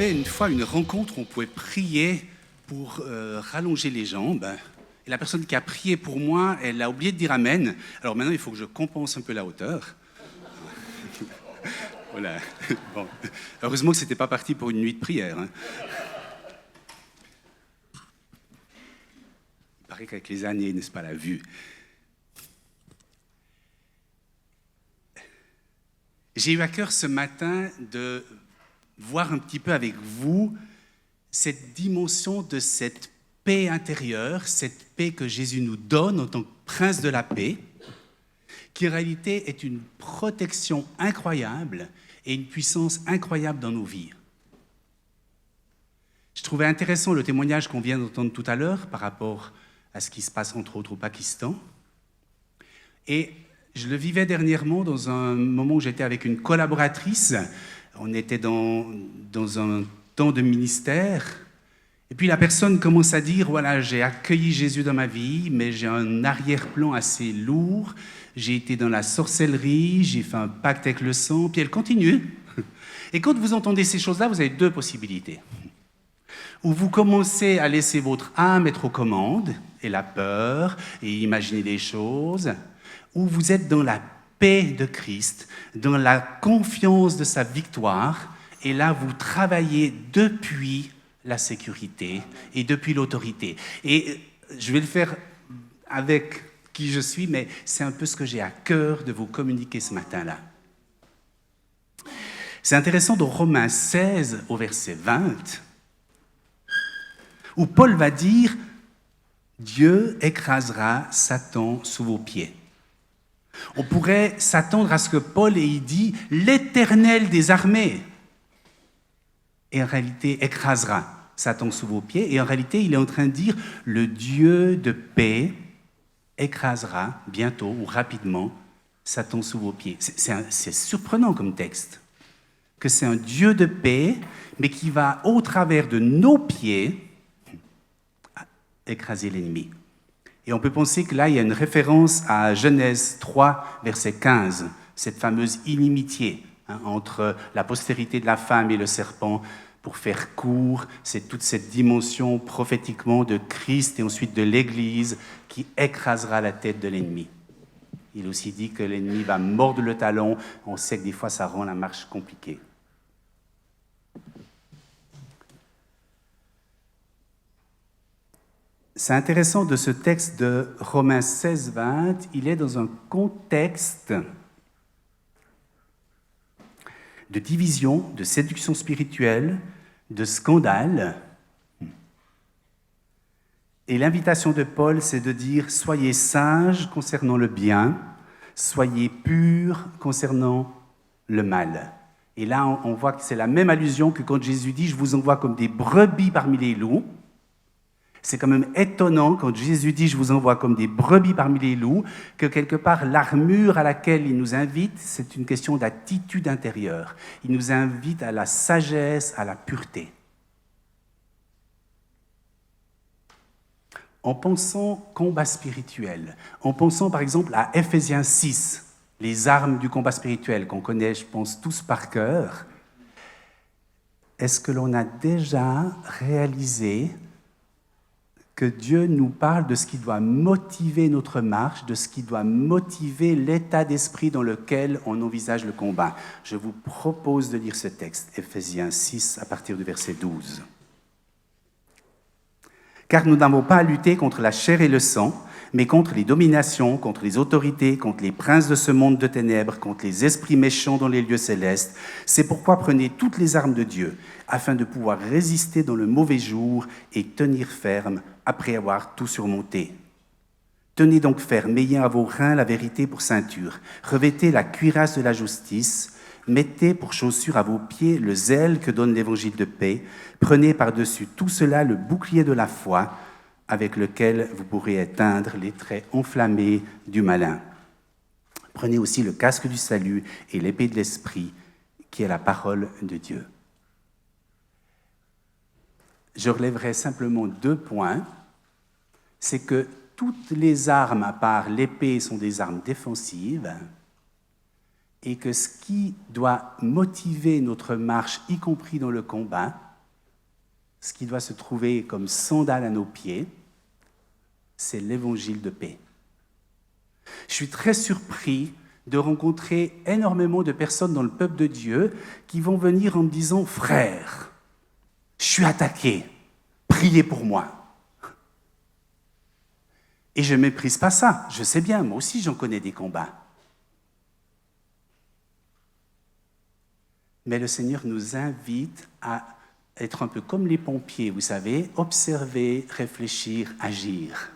avait une fois une rencontre où on pouvait prier pour rallonger les jambes. Et la personne qui a prié pour moi, elle a oublié de dire Amen. Alors maintenant, il faut que je compense un peu la hauteur. Voilà. Bon. Heureusement que ce n'était pas parti pour une nuit de prière. Hein. Il paraît qu'avec les années, n'est-ce pas, la vue. J'ai eu à cœur ce matin de voir un petit peu avec vous cette dimension de cette paix intérieure, cette paix que Jésus nous donne en tant que prince de la paix, qui en réalité est une protection incroyable et une puissance incroyable dans nos vies. Je trouvais intéressant le témoignage qu'on vient d'entendre tout à l'heure par rapport à ce qui se passe entre autres au Pakistan. Et je le vivais dernièrement dans un moment où j'étais avec une collaboratrice. On était dans un temps de ministère. Et puis la personne commence à dire, voilà, j'ai accueilli Jésus dans ma vie, mais j'ai un arrière-plan assez lourd. J'ai été dans la sorcellerie, j'ai fait un pacte avec le sang, puis elle continue. Et quand vous entendez ces choses-là, vous avez deux possibilités. Ou vous commencez à laisser votre âme être aux commandes, et la peur, et imaginer des choses, ou vous êtes dans la paix de Christ, dans la confiance de sa victoire, et là vous travaillez depuis la sécurité et depuis l'autorité. Et je vais le faire avec qui je suis, mais c'est un peu ce que j'ai à cœur de vous communiquer ce matin-là. C'est intéressant dans Romains 16 au verset 20, où Paul va dire « Dieu écrasera Satan sous vos pieds ». On pourrait s'attendre à ce que Paul ait dit « l'Éternel des armées ». Et en réalité, écrasera Satan sous vos pieds. Et en réalité, il est en train de dire « le Dieu de paix écrasera bientôt ou rapidement Satan sous vos pieds ». C'est surprenant comme texte, que c'est un Dieu de paix, mais qui va au travers de nos pieds écraser l'ennemi. Et on peut penser que là, il y a une référence à Genèse 3, verset 15, cette fameuse inimitié entre la postérité de la femme et le serpent. Pour faire court, c'est toute cette dimension prophétiquement de Christ et ensuite de l'Église qui écrasera la tête de l'ennemi. Il aussi dit que l'ennemi va mordre le talon. On sait que des fois, ça rend la marche compliquée. C'est intéressant de ce texte de Romains 16, 20, il est dans un contexte de division, de séduction spirituelle, de scandale. Et l'invitation de Paul, c'est de dire « Soyez sages concernant le bien, soyez purs concernant le mal ». Et là, on voit que c'est la même allusion que quand Jésus dit « Je vous envoie comme des brebis parmi les loups ». C'est quand même étonnant quand Jésus dit « Je vous envoie comme des brebis parmi les loups », que quelque part l'armure à laquelle il nous invite, c'est une question d'attitude intérieure. Il nous invite à la sagesse, à la pureté. En pensant combat spirituel, en pensant par exemple à Ephésiens 6, les armes du combat spirituel qu'on connaît, je pense, tous par cœur, est-ce que l'on a déjà réalisé que Dieu nous parle de ce qui doit motiver notre marche, de ce qui doit motiver l'état d'esprit dans lequel on envisage le combat. Je vous propose de lire ce texte, Ephésiens 6, à partir du verset 12. « Car nous n'avons pas à lutter contre la chair et le sang, mais contre les dominations, contre les autorités, contre les princes de ce monde de ténèbres, contre les esprits méchants dans les lieux célestes. C'est pourquoi prenez toutes les armes de Dieu, afin de pouvoir résister dans le mauvais jour et tenir ferme après avoir tout surmonté. Tenez donc ferme, ayant à vos reins la vérité pour ceinture. Revêtez la cuirasse de la justice. Mettez pour chaussure à vos pieds le zèle que donne l'évangile de paix. Prenez par-dessus tout cela le bouclier de la foi, avec lequel vous pourrez éteindre les traits enflammés du malin. Prenez aussi le casque du salut et l'épée de l'esprit, qui est la parole de Dieu. » Je relèverai simplement 2 points. C'est que toutes les armes, à part l'épée, sont des armes défensives, et que ce qui doit motiver notre marche, y compris dans le combat, ce qui doit se trouver comme sandale à nos pieds, c'est l'évangile de paix. Je suis très surpris de rencontrer énormément de personnes dans le peuple de Dieu qui vont venir en me disant « Frère, je suis attaqué, priez pour moi ». Et je ne méprise pas ça, je sais bien, moi aussi j'en connais des combats. Mais le Seigneur nous invite à être un peu comme les pompiers, vous savez, observer, réfléchir, agir.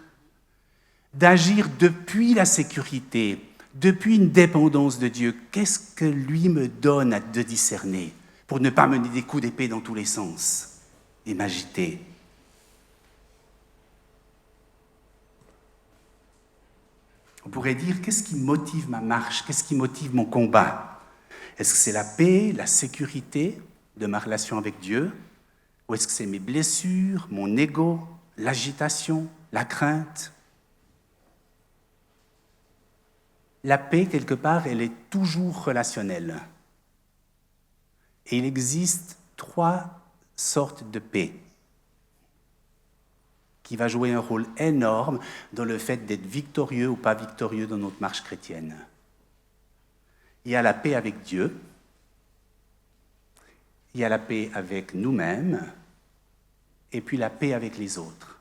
D'agir depuis la sécurité, depuis une dépendance de Dieu. Qu'est-ce que lui me donne de discerner pour ne pas mener des coups d'épée dans tous les sens et m'agiter? On pourrait dire, qu'est-ce qui motive ma marche? Qu'est-ce qui motive mon combat? Est-ce que c'est la paix, la sécurité de ma relation avec Dieu? Ou est-ce que c'est mes blessures, mon ego, l'agitation, la crainte? La paix, quelque part, elle est toujours relationnelle. Et il existe 3 sortes de paix qui va jouer un rôle énorme dans le fait d'être victorieux ou pas victorieux dans notre marche chrétienne. Il y a la paix avec Dieu, il y a la paix avec nous-mêmes, et puis la paix avec les autres.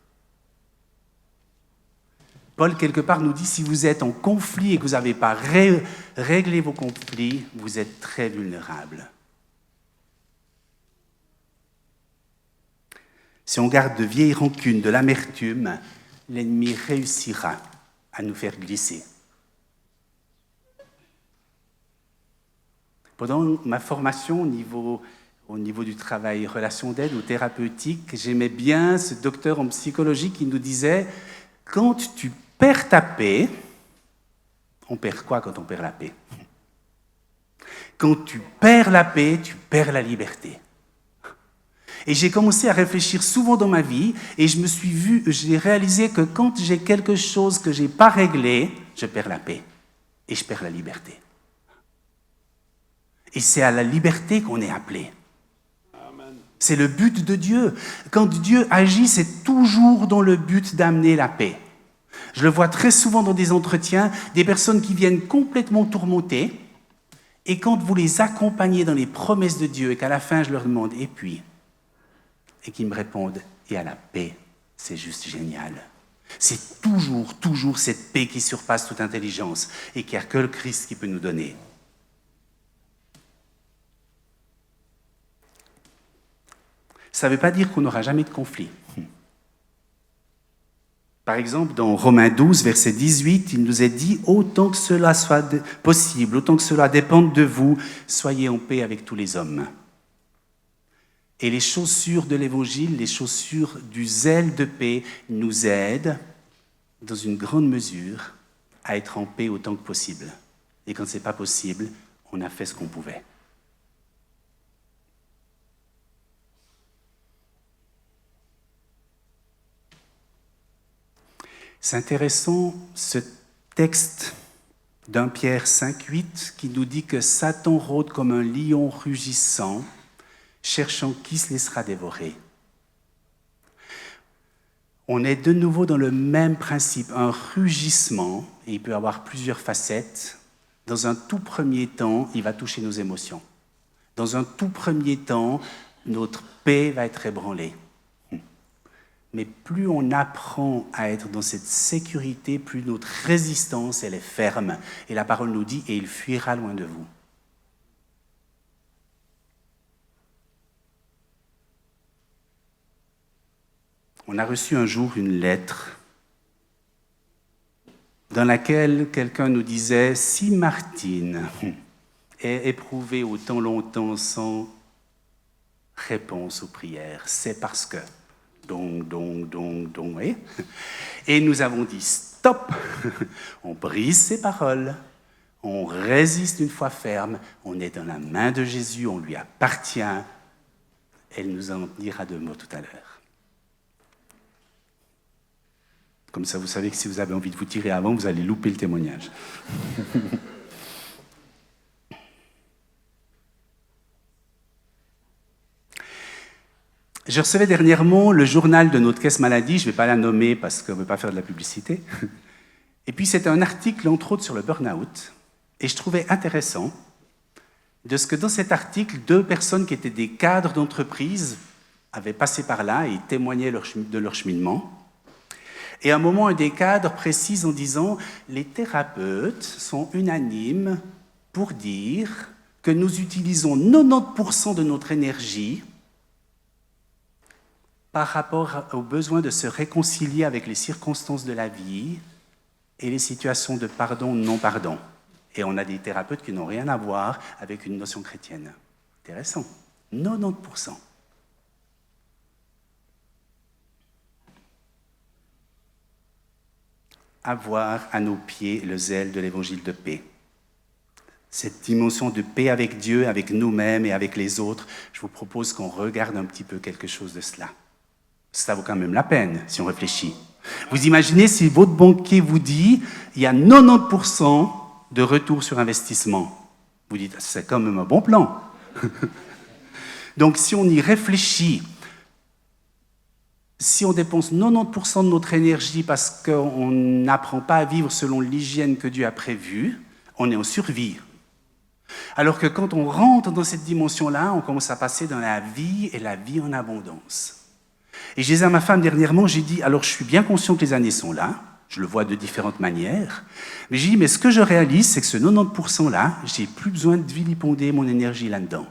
Paul, quelque part, nous dit, si vous êtes en conflit et que vous n'avez pas réglé vos conflits, vous êtes très vulnérables. Si on garde de vieilles rancunes, de l'amertume, l'ennemi réussira à nous faire glisser. Pendant ma formation au niveau du travail relation d'aide ou thérapeutique, j'aimais bien ce docteur en psychologie qui nous disait « Quand tu perds ta paix, on perd quoi quand on perd la paix? Quand tu perds la paix, tu perds la liberté. » Et j'ai commencé à réfléchir souvent dans ma vie et j'ai réalisé que quand j'ai quelque chose que je n'ai pas réglé, je perds la paix et je perds la liberté. Et c'est à la liberté qu'on est appelé. Amen. C'est le but de Dieu. Quand Dieu agit, c'est toujours dans le but d'amener la paix. Je le vois très souvent dans des entretiens, des personnes qui viennent complètement tourmentées, et quand vous les accompagnez dans les promesses de Dieu et qu'à la fin je leur demande « et puis ?» et qu'ils me répondent « et à la paix », c'est juste génial. C'est toujours cette paix qui surpasse toute intelligence et qu'il n'y a que le Christ qui peut nous donner. Ça ne veut pas dire qu'on n'aura jamais de conflit. Par exemple, dans Romains 12, verset 18, il nous est dit « Autant que cela soit possible, autant que cela dépende de vous, soyez en paix avec tous les hommes. » Et les chaussures de l'Évangile, les chaussures du zèle de paix nous aident, dans une grande mesure, à être en paix autant que possible. Et quand ce n'est pas possible, on a fait ce qu'on pouvait. C'est intéressant, ce texte d'1 Pierre 5,8 qui nous dit que Satan rôde comme un lion rugissant, cherchant qui se laissera dévorer. On est de nouveau dans le même principe, un rugissement, et il peut avoir plusieurs facettes. Dans un tout premier temps, il va toucher nos émotions. Dans un tout premier temps, notre paix va être ébranlée. Mais plus on apprend à être dans cette sécurité, plus notre résistance, elle est ferme. Et la parole nous dit « et il fuira loin de vous ». On a reçu un jour une lettre dans laquelle quelqu'un nous disait « Si Martine est éprouvée autant longtemps sans réponse aux prières, c'est parce que... » Et nous avons dit « Stop !» On brise ses paroles, on résiste une foi ferme, on est dans la main de Jésus, on lui appartient. Elle nous en dira 2 mots tout à l'heure. Comme ça, vous savez que si vous avez envie de vous tirer avant, vous allez louper le témoignage. Je recevais dernièrement le journal de notre caisse maladie, je ne vais pas la nommer parce qu'on ne veut pas faire de la publicité. Et puis c'était un article, entre autres, sur le burn-out. Et je trouvais intéressant de ce que dans cet article, 2 personnes qui étaient des cadres d'entreprise avaient passé par là et témoignaient de leur cheminement. Et à un moment, un des cadres précise en disant « Les thérapeutes sont unanimes pour dire que nous utilisons 90% de notre énergie par rapport au besoin de se réconcilier avec les circonstances de la vie et les situations de pardon ou non-pardon. » Et on a des thérapeutes qui n'ont rien à voir avec une notion chrétienne. Intéressant. 90%. Avoir à nos pieds le zèle de l'évangile de paix. Cette dimension de paix avec Dieu, avec nous-mêmes et avec les autres, je vous propose qu'on regarde un petit peu quelque chose de cela. Ça vaut quand même la peine si on réfléchit. Vous imaginez si votre banquier vous dit il y a 90% de retour sur investissement. Vous dites c'est quand même un bon plan. Donc si on y réfléchit, si on dépense 90% de notre énergie parce qu'on n'apprend pas à vivre selon l'hygiène que Dieu a prévue, on est en survie. Alors que quand on rentre dans cette dimension-là, on commence à passer dans la vie et la vie en abondance. Et je disais à ma femme dernièrement, j'ai dit, alors je suis bien conscient que les années sont là, je le vois de différentes manières, mais j'ai dit, mais ce que je réalise, c'est que ce 90%-là, j'ai plus besoin de vilipender mon énergie là-dedans.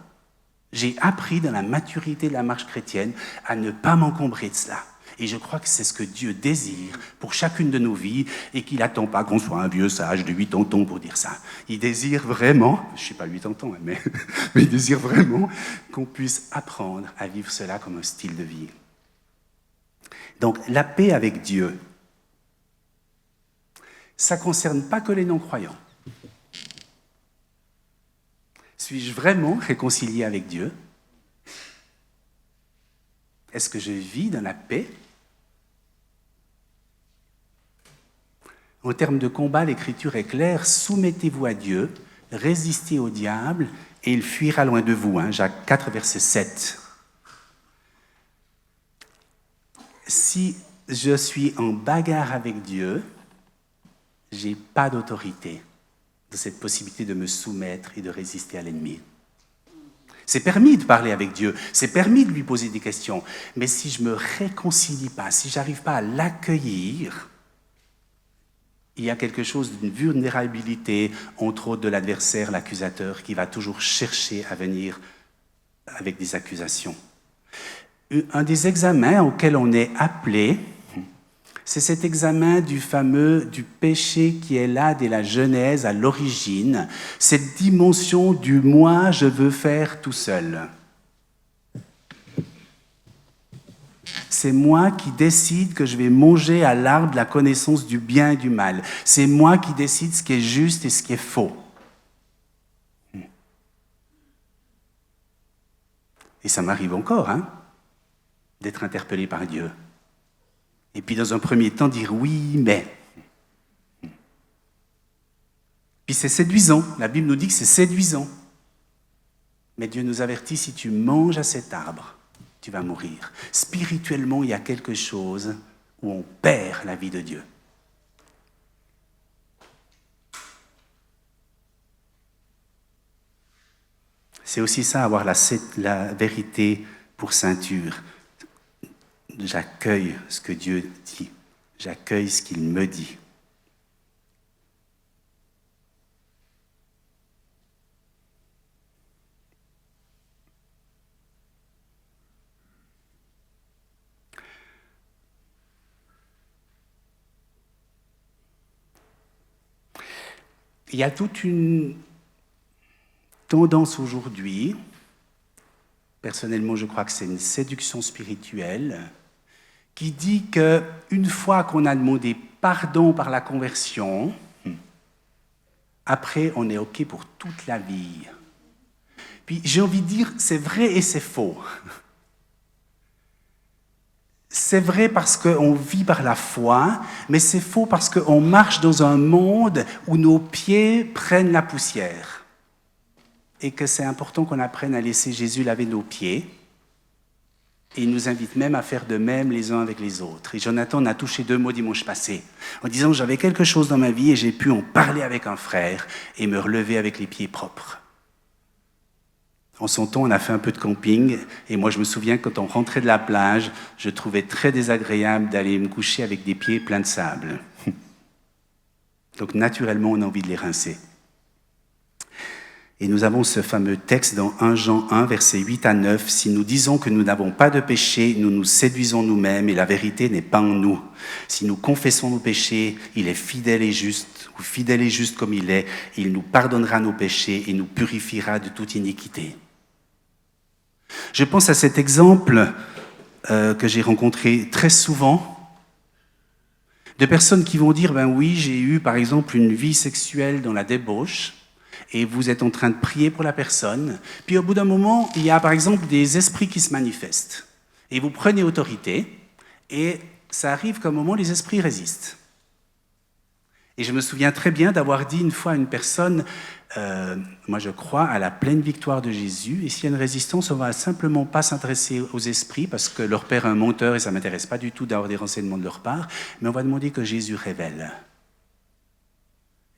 J'ai appris dans la maturité de la marche chrétienne à ne pas m'encombrer de cela. Et je crois que c'est ce que Dieu désire pour chacune de nos vies et qu'il n'attend pas qu'on soit un vieux sage de 80 ans pour dire ça. Il désire vraiment, je ne suis pas 80 ans, mais il désire vraiment qu'on puisse apprendre à vivre cela comme un style de vie. Donc la paix avec Dieu, ça ne concerne pas que les non-croyants. Suis-je vraiment réconcilié avec Dieu? Est-ce que je vis dans la paix? En termes de combat, l'Écriture est claire, soumettez-vous à Dieu, résistez au diable et il fuira loin de vous. Jacques 4, verset 7. Si je suis en bagarre avec Dieu, je n'ai pas d'autorité de cette possibilité de me soumettre et de résister à l'ennemi. C'est permis de parler avec Dieu, c'est permis de lui poser des questions, mais si je ne me réconcilie pas, si je n'arrive pas à l'accueillir, il y a quelque chose d'une vulnérabilité, entre autres de l'adversaire, l'accusateur, qui va toujours chercher à venir avec des accusations. Un des examens auxquels on est appelé, c'est cet examen du péché qui est là dès la Genèse, à l'origine, cette dimension du « moi, je veux faire tout seul ». C'est moi qui décide que je vais manger à l'arbre de la connaissance du bien et du mal. C'est moi qui décide ce qui est juste et ce qui est faux. Et ça m'arrive encore, d'être interpellé par Dieu. Et puis dans un premier temps, dire oui, mais. Puis c'est séduisant. La Bible nous dit que c'est séduisant. Mais Dieu nous avertit, si tu manges à cet arbre, tu vas mourir. Spirituellement, il y a quelque chose où on perd la vie de Dieu. C'est aussi ça, avoir la vérité pour ceinture. J'accueille ce que Dieu dit. J'accueille ce qu'il me dit. Il y a toute une tendance aujourd'hui, personnellement je crois que c'est une séduction spirituelle, qui dit qu'une fois qu'on a demandé pardon par la conversion, après on est OK pour toute la vie. Puis j'ai envie de dire, c'est vrai et c'est faux. C'est vrai parce qu'on vit par la foi, mais c'est faux parce qu'on marche dans un monde où nos pieds prennent la poussière. Et que c'est important qu'on apprenne à laisser Jésus laver nos pieds Et il nous invite même à faire de même les uns avec les autres. Et Jonathan en a touché 2 mots dimanche passé, en disant « J'avais quelque chose dans ma vie et j'ai pu en parler avec un frère et me relever avec les pieds propres. » En son temps, on a fait un peu de camping, et moi je me souviens que quand on rentrait de la plage, je trouvais très désagréable d'aller me coucher avec des pieds pleins de sable. Donc naturellement, on a envie de les rincer. Et nous avons ce fameux texte dans 1 Jean 1, versets 8 à 9. « Si nous disons que nous n'avons pas de péché, nous nous séduisons nous-mêmes et la vérité n'est pas en nous. Si nous confessons nos péchés, il est fidèle et juste, ou fidèle et juste comme il est, il nous pardonnera nos péchés et nous purifiera de toute iniquité. » Je pense à cet exemple que j'ai rencontré très souvent, de personnes qui vont dire « Ben oui, j'ai eu par exemple une vie sexuelle dans la débauche, et vous êtes en train de prier pour la personne, puis au bout d'un moment, il y a par exemple des esprits qui se manifestent, et vous prenez autorité, et ça arrive qu'à un moment, les esprits résistent. » Et je me souviens très bien d'avoir dit une fois à une personne moi je crois à la pleine victoire de Jésus, et s'il y a une résistance, on ne va simplement pas s'intéresser aux esprits, parce que leur père est un menteur et ça ne m'intéresse pas du tout d'avoir des renseignements de leur part, mais on va demander que Jésus révèle.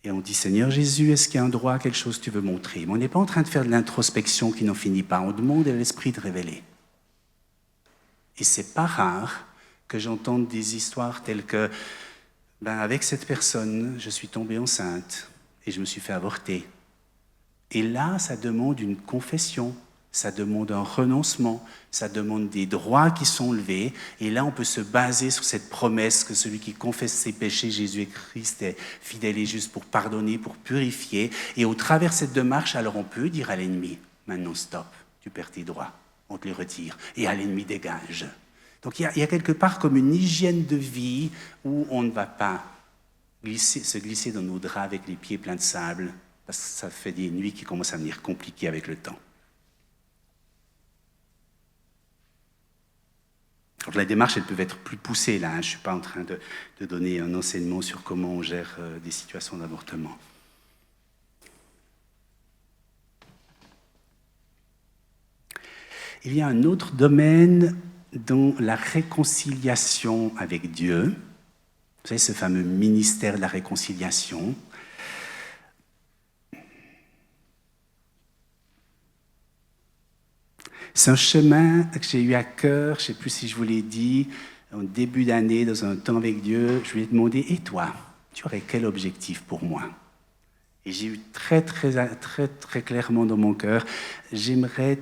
Et on dit, Seigneur Jésus, est-ce qu'il y a un droit, quelque chose que tu veux montrer? Mais on n'est pas en train de faire de l'introspection qui n'en finit pas, on demande à l'esprit de révéler. Et c'est pas rare que j'entende des histoires telles que, avec cette personne, je suis tombée enceinte et je me suis fait avorter. Et là, ça demande une confession, ça demande un renoncement, ça demande des droits qui sont levés. Et là, on peut se baser sur cette promesse que celui qui confesse ses péchés, Jésus et Christ, est fidèle et juste pour pardonner, pour purifier. Et au travers de cette démarche, alors on peut dire à l'ennemi, maintenant stop, tu perds tes droits, on te les retire. Et à l'ennemi, dégage. Donc il y a quelque part comme une hygiène de vie où on ne va pas se glisser dans nos draps avec les pieds pleins de sable, parce que ça fait des nuits qui commencent à devenir compliquées avec le temps. Donc la démarche, elle peut être plus poussée là. Je ne suis pas en train de donner un enseignement sur comment on gère des situations d'avortement. Il y a un autre domaine dans la réconciliation avec Dieu. Vous savez, ce fameux ministère de la réconciliation. C'est un chemin que j'ai eu à cœur, je ne sais plus si je vous l'ai dit, en début d'année, dans un temps avec Dieu, je lui ai demandé, et toi, tu aurais quel objectif pour moi? Et j'ai eu très clairement dans mon cœur, j'aimerais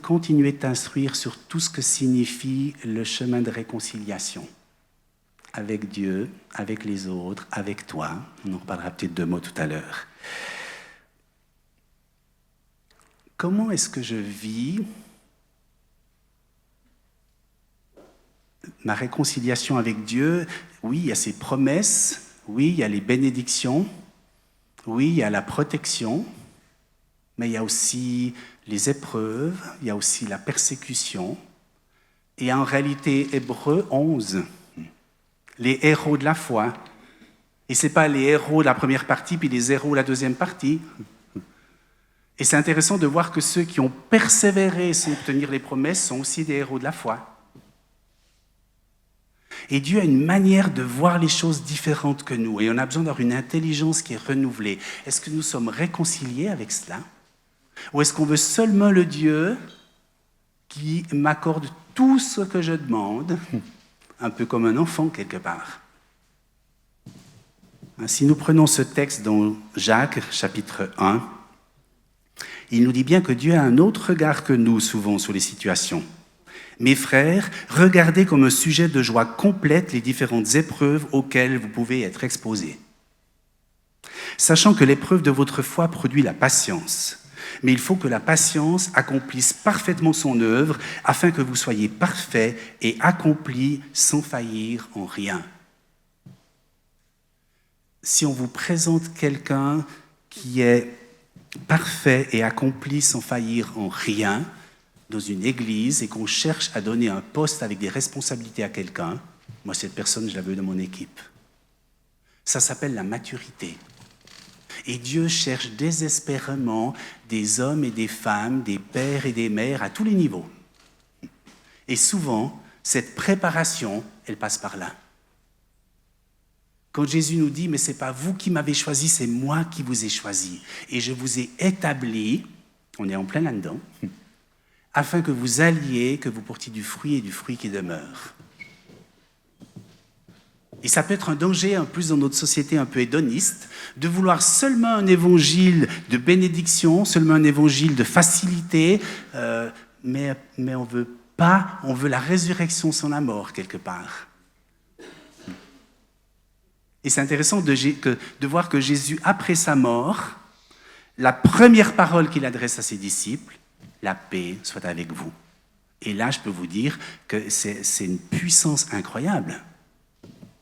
continuer de t'instruire sur tout ce que signifie le chemin de réconciliation. Avec Dieu, avec les autres, avec toi. On en reparlera peut-être 2 mots tout à l'heure. Comment est-ce que je vis ma réconciliation avec Dieu? Oui, il y a ses promesses, oui, il y a les bénédictions, oui, il y a la protection, mais il y a aussi les épreuves, il y a aussi la persécution. Et en réalité, Hébreux 11, les héros de la foi. Et ce n'est pas les héros de la première partie, puis les héros de la deuxième partie. Et c'est intéressant de voir que ceux qui ont persévéré sans obtenir les promesses sont aussi des héros de la foi. Et Dieu a une manière de voir les choses différentes que nous. Et on a besoin d'avoir une intelligence qui est renouvelée. Est-ce que nous sommes réconciliés avec cela? Ou est-ce qu'on veut seulement le Dieu qui m'accorde tout ce que je demande, un peu comme un enfant quelque part? Si nous prenons ce texte dans Jacques, chapitre 1, il nous dit bien que Dieu a un autre regard que nous, souvent, sur les situations. Mes frères, regardez comme un sujet de joie complète les différentes épreuves auxquelles vous pouvez être exposés. Sachant que l'épreuve de votre foi produit la patience. Mais il faut que la patience accomplisse parfaitement son œuvre afin que vous soyez parfaits et accomplis sans faillir en rien. Si on vous présente quelqu'un qui est parfait et accompli sans faillir en rien dans une église et qu'on cherche à donner un poste avec des responsabilités à quelqu'un, moi cette personne, je la veux dans mon équipe. Ça s'appelle la maturité. Et Dieu cherche désespérément des hommes et des femmes, des pères et des mères à tous les niveaux. Et souvent, cette préparation, elle passe par là. Quand Jésus nous dit « Mais ce n'est pas vous qui m'avez choisi, c'est moi qui vous ai choisi. Et je vous ai établi, on est en plein là-dedans, afin que vous alliez, que vous portiez du fruit et du fruit qui demeure. » Et ça peut être un danger, en plus dans notre société un peu hédoniste, de vouloir seulement un évangile de bénédiction, seulement un évangile de facilité, mais on veut pas, on veut la résurrection sans la mort quelque part. Et c'est intéressant de voir que Jésus, après sa mort, la première parole qu'il adresse à ses disciples, la paix soit avec vous. Et là, je peux vous dire que c'est une puissance incroyable.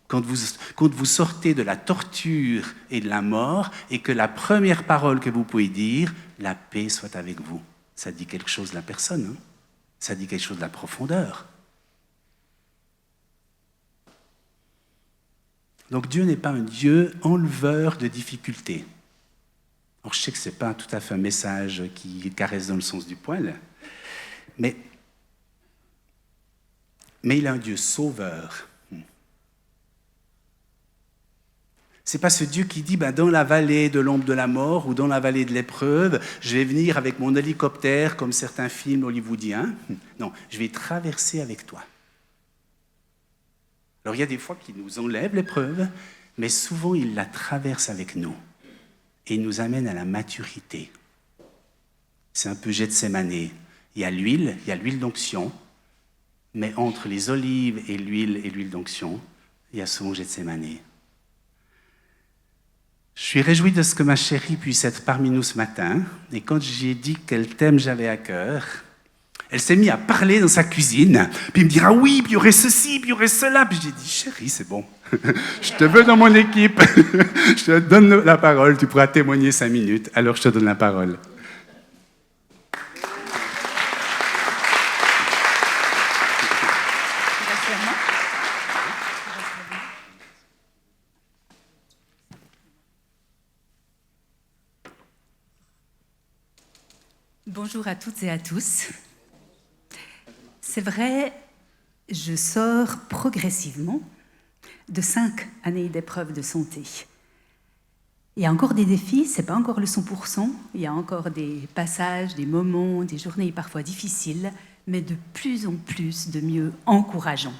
Quand vous sortez de la torture et de la mort, et que la première parole que vous pouvez dire, la paix soit avec vous, ça dit quelque chose de la personne, hein? Ça dit quelque chose de la profondeur. Donc Dieu n'est pas un Dieu enleveur de difficultés. Alors, je sais que ce n'est pas tout à fait un message qui caresse dans le sens du poil, mais il est un Dieu sauveur. Ce n'est pas ce Dieu qui dit dans la vallée de l'ombre de la mort ou dans la vallée de l'épreuve, je vais venir avec mon hélicoptère comme certains films hollywoodiens. Non, je vais traverser avec toi. Alors il y a des fois qu'il nous enlève l'épreuve, mais souvent il la traverse avec nous et il nous amène à la maturité. C'est un peu Gethsémane. Il y a l'huile d'onction, mais entre les olives et l'huile d'onction, il y a souvent Gethsémane. Je suis réjoui de ce que ma chérie puisse être parmi nous ce matin. Et quand j'ai dit quel thème j'avais à cœur, elle s'est mise à parler dans sa cuisine. Puis elle me dit « Ah oui, puis il y aurait ceci, puis il y aurait cela. » Puis j'ai dit « Chérie, c'est bon. Je te veux dans mon équipe. Je te donne la parole. Tu pourras témoigner 5 minutes. Alors je te donne la parole. » Bonjour à toutes et à tous. C'est vrai, je sors progressivement de 5 années d'épreuves de santé. Il y a encore des défis, ce n'est pas encore le 100%, il y a encore des passages, des moments, des journées parfois difficiles, mais de plus en plus de mieux encourageants.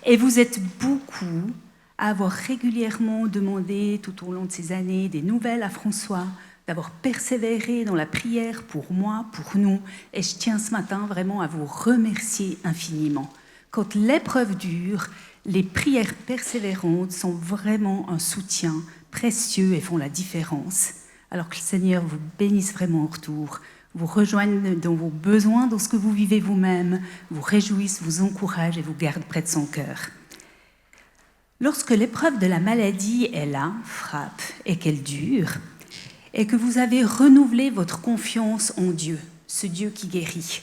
Et vous êtes beaucoup à avoir régulièrement demandé tout au long de ces années des nouvelles à François, d'avoir persévéré dans la prière pour moi, pour nous. Et je tiens ce matin vraiment à vous remercier infiniment. Quand l'épreuve dure, les prières persévérantes sont vraiment un soutien précieux et font la différence. Alors que le Seigneur vous bénisse vraiment en retour, vous rejoigne dans vos besoins, dans ce que vous vivez vous-même, vous réjouisse, vous encourage et vous garde près de son cœur. Lorsque l'épreuve de la maladie est là, frappe, et qu'elle dure, et que vous avez renouvelé votre confiance en Dieu, ce Dieu qui guérit,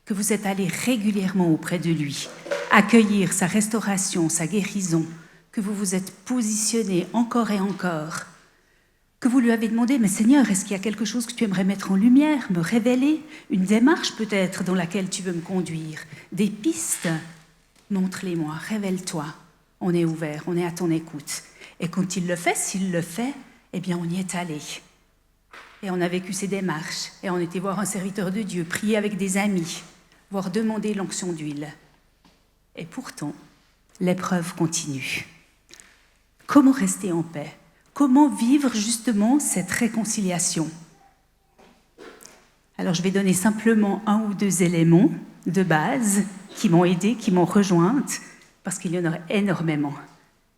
que vous êtes allé régulièrement auprès de lui, accueillir sa restauration, sa guérison, que vous vous êtes positionné encore et encore, que vous lui avez demandé « Mais Seigneur, est-ce qu'il y a quelque chose que tu aimerais mettre en lumière, me révéler, une démarche peut-être dans laquelle tu veux me conduire, des pistes? Montre-les-moi, révèle-toi. On est ouvert, on est à ton écoute. » Et quand il le fait, s'il le fait, eh bien on y est allé. Et on a vécu ces démarches, et on était voir un serviteur de Dieu, prier avec des amis, voire demander l'onction d'huile. Et pourtant, l'épreuve continue. Comment rester en paix? Comment vivre justement cette réconciliation? Alors je vais donner simplement 1 ou 2 éléments de base qui m'ont aidée, qui m'ont rejointe, parce qu'il y en a énormément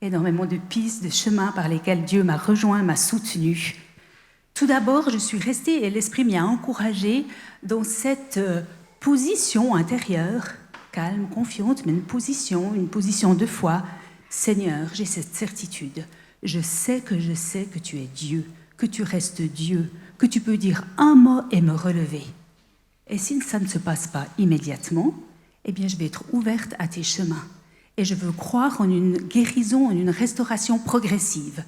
de pistes, de chemins par lesquels Dieu m'a rejoint, m'a soutenue. Tout d'abord, je suis restée et l'Esprit m'y a encouragée dans cette position intérieure, calme, confiante, mais une position de foi. Seigneur, j'ai cette certitude. Je sais que tu es Dieu, que tu restes Dieu, que tu peux dire un mot et me relever. Et si ça ne se passe pas immédiatement, eh bien, je vais être ouverte à tes chemins. Et je veux croire en une guérison, en une restauration progressive.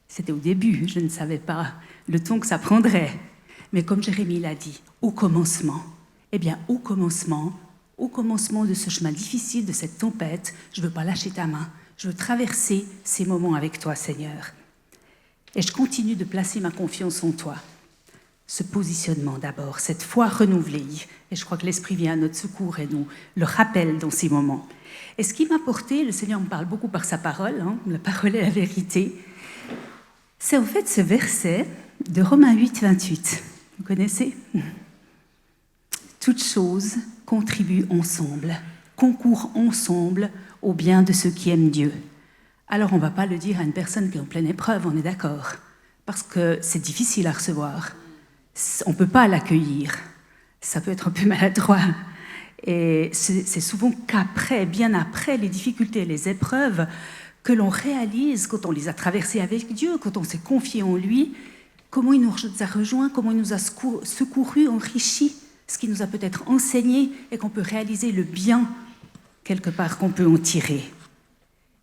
C'était au début, je ne savais pas le temps que ça prendrait. Mais comme Jérémie l'a dit, au commencement, au commencement de ce chemin difficile, de cette tempête, je ne veux pas lâcher ta main. Je veux traverser ces moments avec toi, Seigneur. Et je continue de placer ma confiance en toi. Ce positionnement d'abord, cette foi renouvelée. Et je crois que l'Esprit vient à notre secours et nous le rappelle dans ces moments. Et ce qui m'a porté, le Seigneur me parle beaucoup par sa parole, la parole est la vérité, c'est en fait ce verset de Romains 8, 28. Vous connaissez ? Toutes choses contribuent ensemble, concourent ensemble au bien de ceux qui aiment Dieu. Alors on ne va pas le dire à une personne qui est en pleine épreuve, on est d'accord, parce que c'est difficile à recevoir. On ne peut pas l'accueillir, ça peut être un peu maladroit. Et c'est souvent qu'après, bien après les difficultés et les épreuves, que l'on réalise, quand on les a traversées avec Dieu, quand on s'est confié en lui, comment il nous a rejoints, comment il nous a secourus, enrichis, ce qui nous a peut-être enseigné et qu'on peut réaliser le bien, quelque part, qu'on peut en tirer.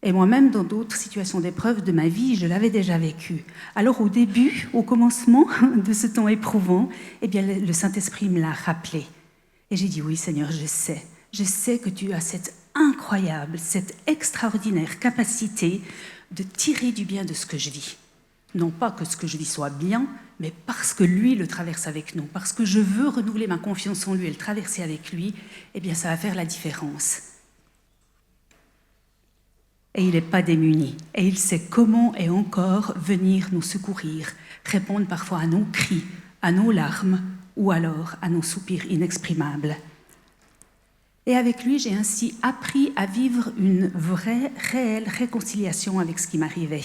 Et moi-même, dans d'autres situations d'épreuve de ma vie, je l'avais déjà vécu. Alors au début, au commencement de ce temps éprouvant, eh bien, le Saint-Esprit me l'a rappelé. Et j'ai dit, oui Seigneur, je sais que tu as cette incroyable, cette extraordinaire capacité de tirer du bien de ce que je vis. Non pas que ce que je vis soit bien, mais parce que lui le traverse avec nous, parce que je veux renouveler ma confiance en lui et le traverser avec lui, eh bien ça va faire la différence. Et il n'est pas démuni, et il sait comment et encore venir nous secourir, répondre parfois à nos cris, à nos larmes, ou alors à nos soupirs inexprimables. Et avec lui, j'ai ainsi appris à vivre une vraie, réelle réconciliation avec ce qui m'arrivait.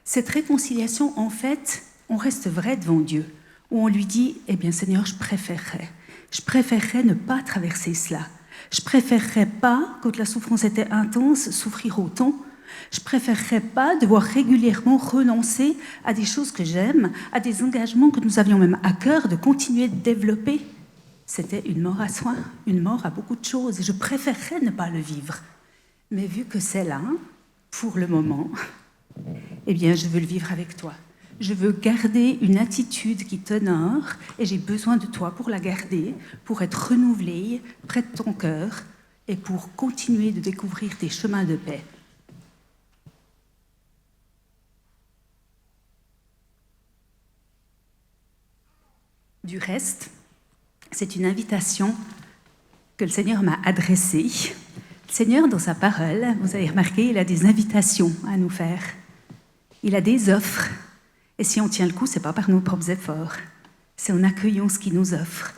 Cette réconciliation, en fait, on reste vrai devant Dieu, où on lui dit, eh bien Seigneur, je préférerais ne pas traverser cela. Je préférerais pas, quand la souffrance était intense, souffrir autant. Je préférerais pas devoir régulièrement renoncer à des choses que j'aime, à des engagements que nous avions même à cœur de continuer de développer. C'était une mort à soi, une mort à beaucoup de choses. Et je préférerais ne pas le vivre. Mais vu que c'est là, pour le moment, eh bien, je veux le vivre avec toi. Je veux garder une attitude qui t'honore et j'ai besoin de toi pour la garder, pour être renouvelée près de ton cœur et pour continuer de découvrir tes chemins de paix. Du reste, c'est une invitation que le Seigneur m'a adressée. Le Seigneur, dans sa parole, vous avez remarqué, il a des invitations à nous faire. Il a des offres. Et si on tient le coup, ce n'est pas par nos propres efforts. C'est en accueillant ce qu'il nous offre.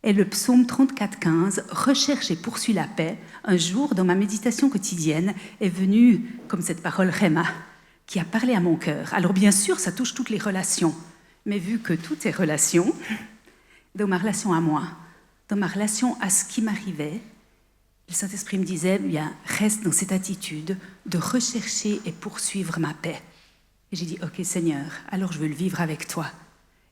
Et le psaume 34,15, « Recherche et poursuis la paix », un jour, dans ma méditation quotidienne, est venu comme cette parole Réma, qui a parlé à mon cœur. Alors bien sûr, ça touche toutes les relations. Mais vu que tout est relation, dans ma relation à moi, dans ma relation à ce qui m'arrivait, le Saint-Esprit me disait, bien, reste dans cette attitude de rechercher et poursuivre ma paix. Et j'ai dit, ok Seigneur, alors je veux le vivre avec toi.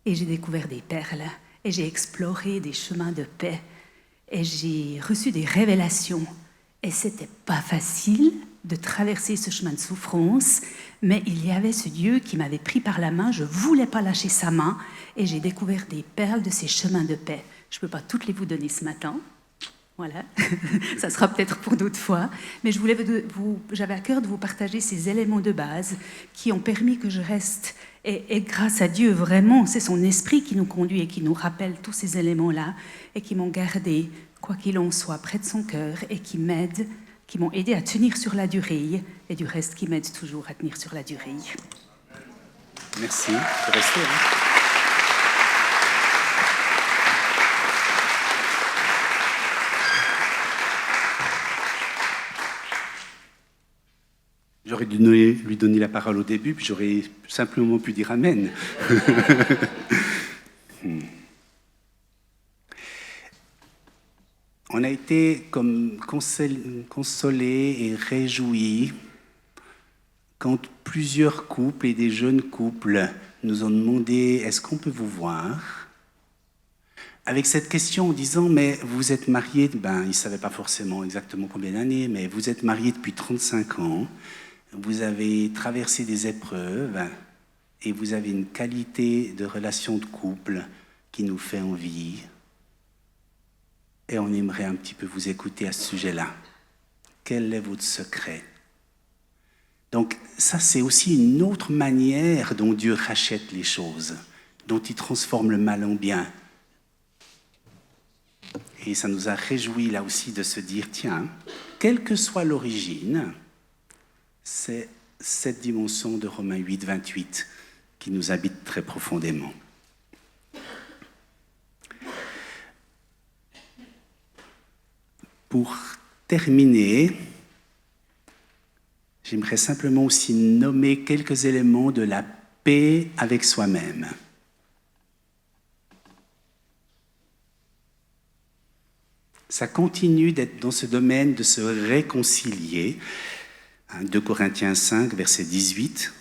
Et j'ai découvert des perles, et j'ai exploré des chemins de paix, et j'ai reçu des révélations. Et c'était pas facile de traverser ce chemin de souffrance, mais il y avait ce Dieu qui m'avait pris par la main, je voulais pas lâcher sa main, et j'ai découvert des perles de ces chemins de paix. Je peux pas toutes les vous donner ce matin, voilà, ça sera peut-être pour d'autres fois, mais j'avais à cœur de vous partager ces éléments de base qui ont permis que je reste, et grâce à Dieu, vraiment, c'est son esprit qui nous conduit et qui nous rappelle tous ces éléments-là, et qui m'ont gardé, quoi qu'il en soit, près de son cœur, et qui m'ont aidé à tenir sur la durée, et du reste qui m'aident toujours à tenir sur la durée. Merci, de rester. J'aurais dû lui donner la parole au début, puis j'aurais simplement pu dire Amen. On a été comme consolés et réjouis quand plusieurs couples et des jeunes couples nous ont demandé « Est-ce qu'on peut vous voir ?» Avec cette question en disant « Mais vous êtes mariés ?» Ils ne savaient pas forcément exactement combien d'années, mais vous êtes mariés depuis 35 ans. Vous avez traversé des épreuves et vous avez une qualité de relation de couple qui nous fait envie. Et on aimerait un petit peu vous écouter à ce sujet-là. Quel est votre secret? Donc ça, c'est aussi une autre manière dont Dieu rachète les choses, dont il transforme le mal en bien. Et ça nous a réjouis là aussi de se dire, tiens, quelle que soit l'origine, c'est cette dimension de Romains 8, 28 qui nous habite très profondément. Pour terminer, j'aimerais simplement aussi nommer quelques éléments de la paix avec soi-même. Ça continue d'être dans ce domaine de se réconcilier. 2 Corinthiens 5, verset 18.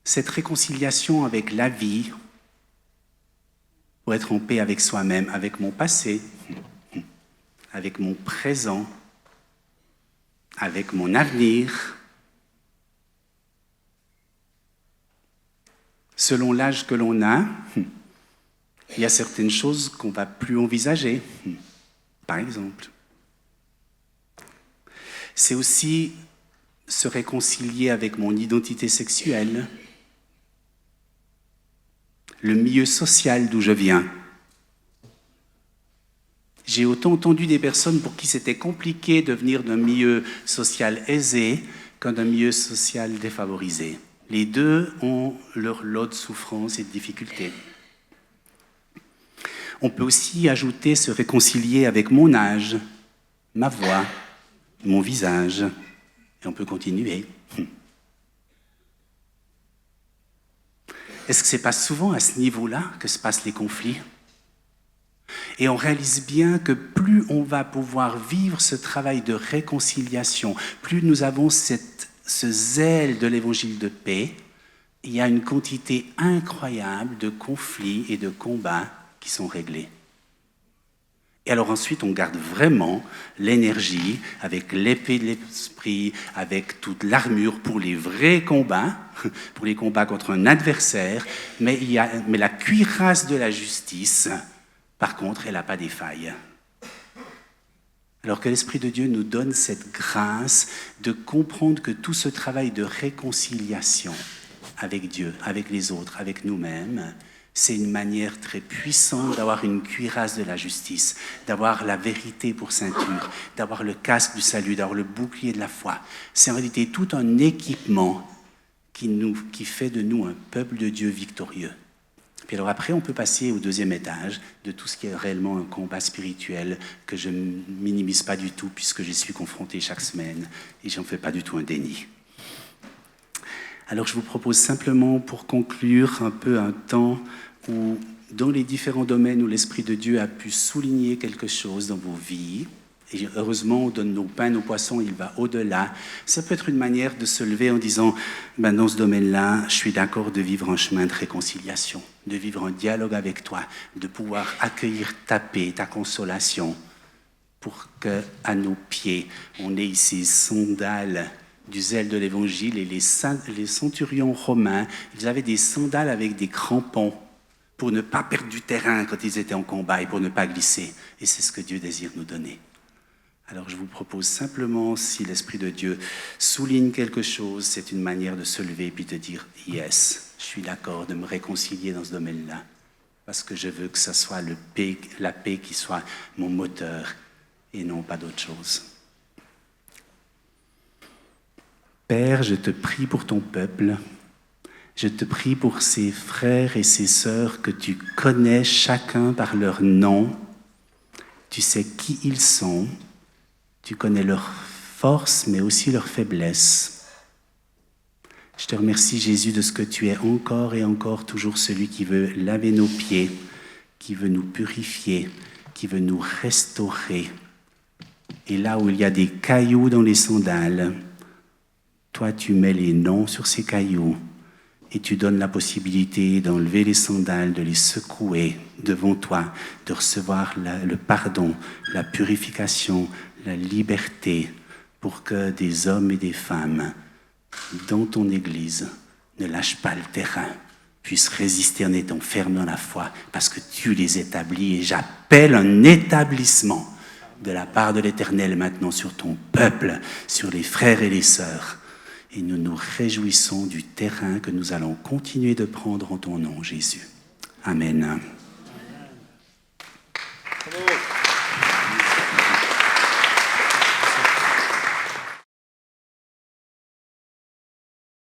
Cette réconciliation avec la vie, pour être en paix avec soi-même, avec mon passé, avec mon présent, avec mon avenir. Selon l'âge que l'on a, il y a certaines choses qu'on ne va plus envisager, par exemple. C'est aussi se réconcilier avec mon identité sexuelle, le milieu social d'où je viens. J'ai autant entendu des personnes pour qui c'était compliqué de venir d'un milieu social aisé qu'un d'un milieu social défavorisé. Les deux ont leur lot de souffrances et de difficultés. On peut aussi ajouter se réconcilier avec mon âge, ma voix, mon visage, et on peut continuer. Est-ce que ce n'est pas souvent à ce niveau-là que se passent les conflits? Et on réalise bien que plus on va pouvoir vivre ce travail de réconciliation, plus nous avons ce zèle de l'évangile de paix, il y a une quantité incroyable de conflits et de combats qui sont réglés. Et alors ensuite, on garde vraiment l'énergie avec l'épée de l'esprit, avec toute l'armure pour les vrais combats, pour les combats contre un adversaire, mais la cuirasse de la justice, par contre, elle n'a pas des failles. Alors que l'Esprit de Dieu nous donne cette grâce de comprendre que tout ce travail de réconciliation avec Dieu, avec les autres, avec nous-mêmes, c'est une manière très puissante d'avoir une cuirasse de la justice, d'avoir la vérité pour ceinture, d'avoir le casque du salut, d'avoir le bouclier de la foi. C'est en réalité tout un équipement qui fait de nous un peuple de Dieu victorieux. Puis alors après, on peut passer au deuxième étage de tout ce qui est réellement un combat spirituel que je ne minimise pas du tout puisque j'y suis confronté chaque semaine et j'en fais pas du tout un déni. Alors je vous propose simplement pour conclure un peu un temps où dans les différents domaines où l'Esprit de Dieu a pu souligner quelque chose dans vos vies, et heureusement, on donne nos pains, nos poissons, il va au-delà. Ça peut être une manière de se lever en disant, dans ce domaine-là, je suis d'accord de vivre un chemin de réconciliation, de vivre un dialogue avec toi, de pouvoir accueillir ta paix, ta consolation, pour qu'à nos pieds, on ait ici sandales du zèle de l'Évangile. Et les centurions romains, ils avaient des sandales avec des crampons pour ne pas perdre du terrain quand ils étaient en combat et pour ne pas glisser. Et c'est ce que Dieu désire nous donner. Alors je vous propose simplement, si l'Esprit de Dieu souligne quelque chose, c'est une manière de se lever et puis de dire « Yes, je suis d'accord de me réconcilier dans ce domaine-là, parce que je veux que ce soit la paix qui soit mon moteur et non pas d'autre chose. » Père, je te prie pour ton peuple, je te prie pour ces frères et ces sœurs que tu connais chacun par leur nom, tu sais qui ils sont, tu connais leurs forces, mais aussi leurs faiblesses. Je te remercie, Jésus, de ce que tu es encore et encore toujours celui qui veut laver nos pieds, qui veut nous purifier, qui veut nous restaurer. Et là où il y a des cailloux dans les sandales, toi, tu mets les noms sur ces cailloux et tu donnes la possibilité d'enlever les sandales, de les secouer devant toi, de recevoir le pardon, la purification, la liberté, pour que des hommes et des femmes dans ton Église ne lâchent pas le terrain, puissent résister en étant fermes dans la foi, parce que tu les établis, et j'appelle un établissement de la part de l'Éternel maintenant sur ton peuple, sur les frères et les sœurs. Et nous nous réjouissons du terrain que nous allons continuer de prendre en ton nom, Jésus. Amen.